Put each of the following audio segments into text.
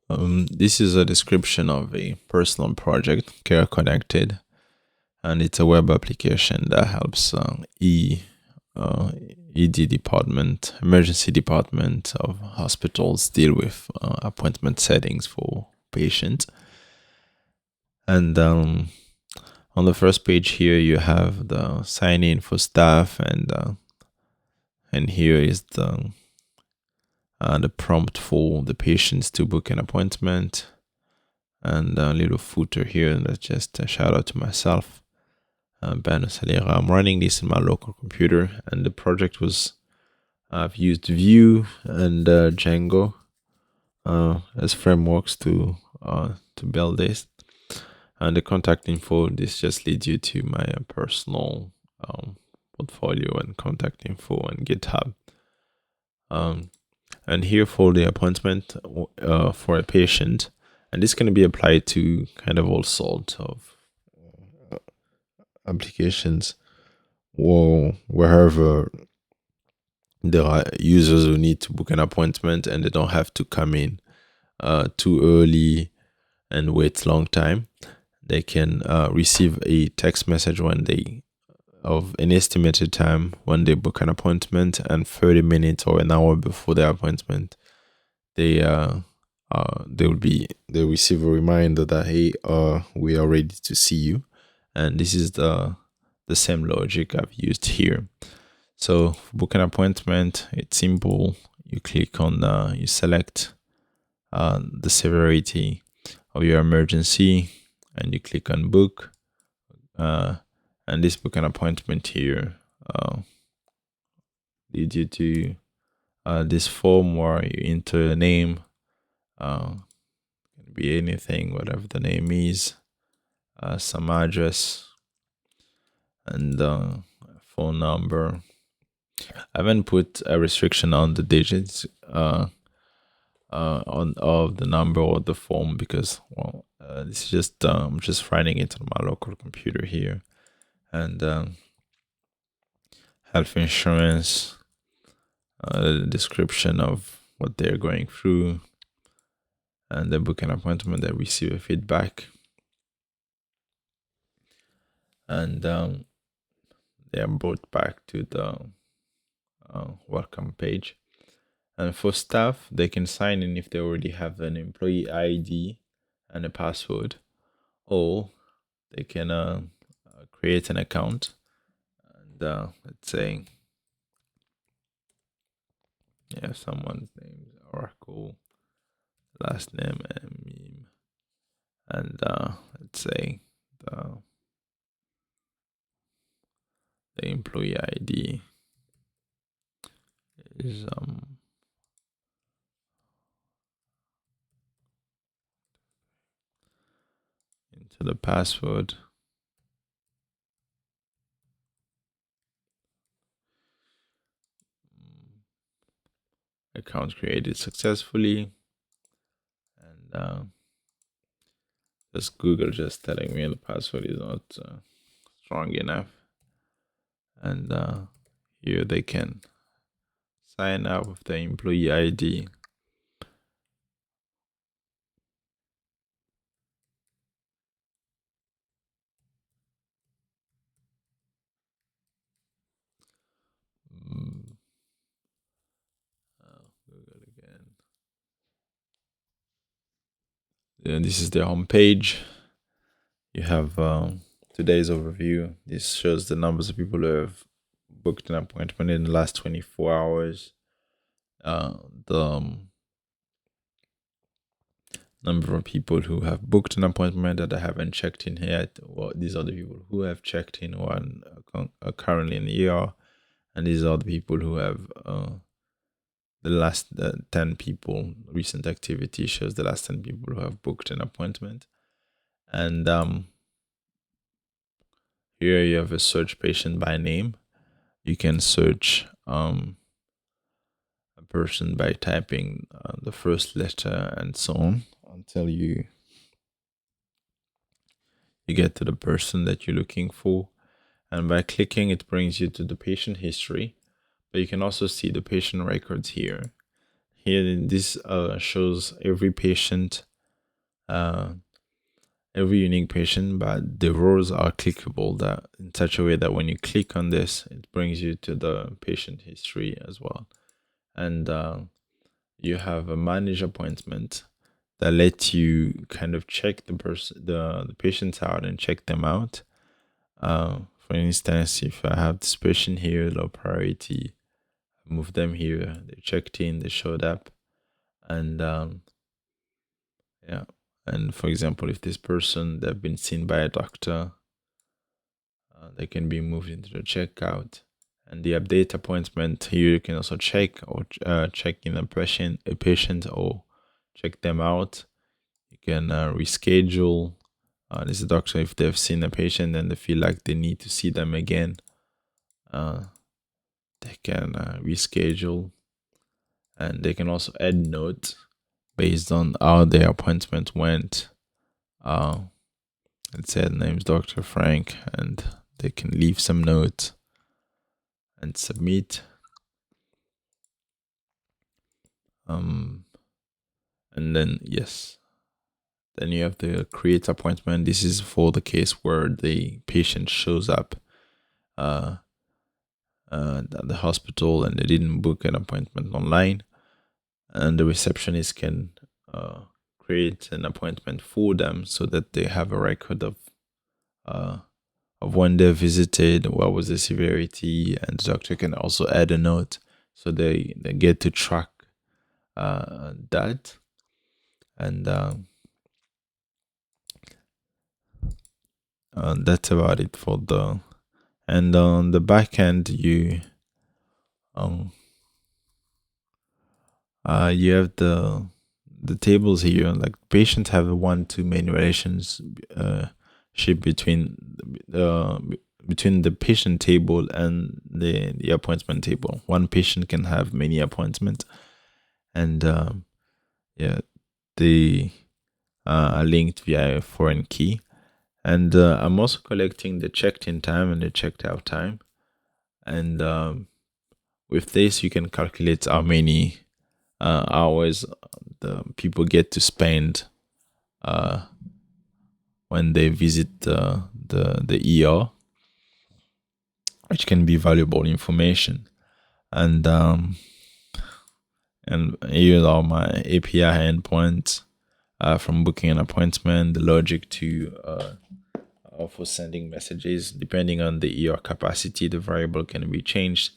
This is a description of a personal project, CareConnectED, and it's a web application that helps ED department, emergency department of hospitals deal with appointment settings for patients. And on the first page here, you have the sign in for staff, and here is the prompt for the patients to book an appointment, and a little footer here that's just a shout out to myself, Celery. I'm running this in my local computer, and the project was I've used Vue and Django as frameworks to build this. And the contact info, this just leads you to my personal portfolio and contact info and GitHub. And here for the appointment for a patient, and this can be applied to kind of all sorts of applications, or wherever there are users who need to book an appointment and they don't have to come in too early and wait a long time. They can receive a text message of an estimated time when they book an appointment, and 30 minutes or an hour before their appointment, they'll receive a reminder that, hey, we are ready to see you. And this is the same logic I've used here. So book an appointment, it's simple. You click on you select the severity of your emergency, and you click on book, and this book an appointment here leads you to this form where you enter a name, can be anything, whatever the name is, some address, and phone number. I haven't put a restriction on the digits of the number or the form, because this is just I'm just writing it on my local computer here. And health insurance, the description of what they're going through, and they book an appointment, they receive a feedback, and they are brought back to the welcome page. And for staff, they can sign in if they already have an employee ID and a password, or they can create an account, and let's say someone's name is Oracle, last name Meme, and let's say the employee ID is into the password. Account created successfully, and just Google just telling me the password is not strong enough, and here they can sign up with the employee ID. Google again. And this is their homepage. You have today's overview. This shows the numbers of people who have booked an appointment in the last 24 hours. The number of people who have booked an appointment that I haven't checked in yet. Well, these are the people who have checked in or are currently in the ER, and these are the people who have the last 10 people. Recent activity shows the last 10 people who have booked an appointment. And here you have a search patient by name. You can search a person by typing the first letter and so on until you get to the person that you're looking for. And by clicking, it brings you to the patient history. But you can also see the patient records here. here this shows every patient, every unique patient, but the rows are clickable that in such a way that when you click on this, it brings you to the patient history as well. And you have a manage appointment that lets you kind of check the patients out and check them out. For instance, if I have this patient here, low priority, move them here. They checked in, they showed up, and yeah. And for example, if this person they've been seen by a doctor, they can be moved into the checkout. And the update appointment here, you can also check or check in a patient or check them out. You can reschedule. This doctor, if they've seen a patient and they feel like they need to see them again, they can reschedule, and they can also add notes based on how their appointment went. Let's say the name's Dr. Frank, and they can leave some notes and submit. And then yes, then you have the create appointment. This is for the case where the patient shows up at the hospital and they didn't book an appointment online, and the receptionist can create an appointment for them so that they have a record of when they visited, what was the severity, and the doctor can also add a note so they get to track that. And that's about it for the. And on the back end, you you have the tables here. Like patients have a one-to many relationship between the patient table and the appointment table. One patient can have many appointments, and yeah, they are linked via a foreign key. And I'm also collecting the checked-in time and the checked-out time. And with this, you can calculate how many hours the people get to spend when they visit the ER, which can be valuable information. And here are my API endpoints from booking an appointment, the logic to for sending messages. Depending on the ER capacity, the variable can be changed.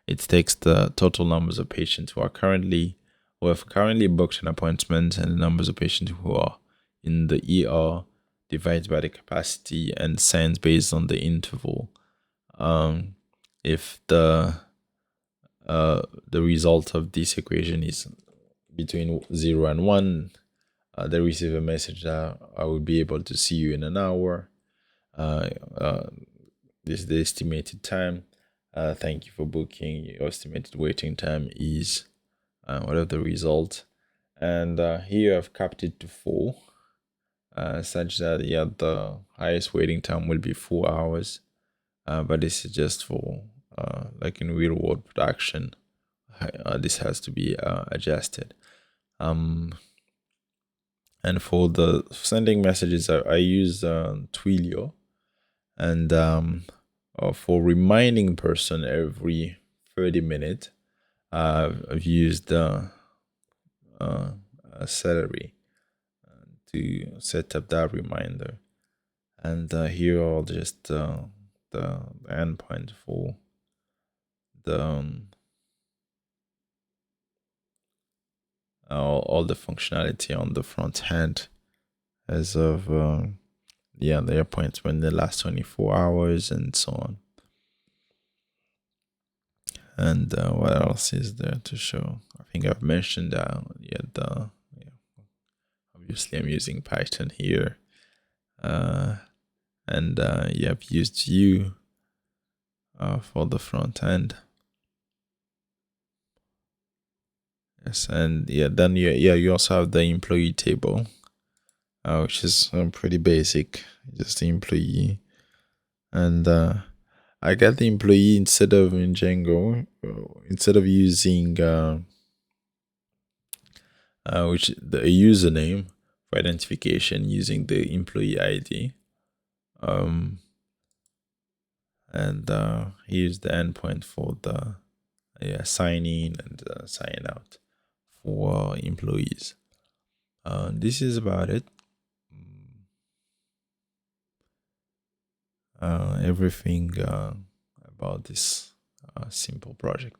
It takes the total numbers of patients who have currently booked an appointment and the numbers of patients who are in the ER divided by the capacity and sends based on the interval. If the result of this equation is between 0 and 1, they receive a message that I will be able to see you in an hour. This is the estimated time. Thank you for booking. Your estimated waiting time is whatever the result. And here I've capped it to 4, such that the highest waiting time will be 4 hours. But this is just for like in real world production. This has to be adjusted. And for the sending messages, I use Twilio. And for reminding person every 30 minutes, I've used Celery to set up that reminder. And here are just the endpoint for the all the functionality on the front end as of the appointment in the last 24 hours and so on. And what else is there to show? I think I've mentioned obviously I'm using Python here. And I've used Vue for the front end. Yes, and then you also have the employee table, which is pretty basic, just the employee. And I got the employee instead of in Django, instead of using which the username for identification using the employee ID. And here's the endpoint for the sign in and sign out for employees. This is about it. Everything about this simple project.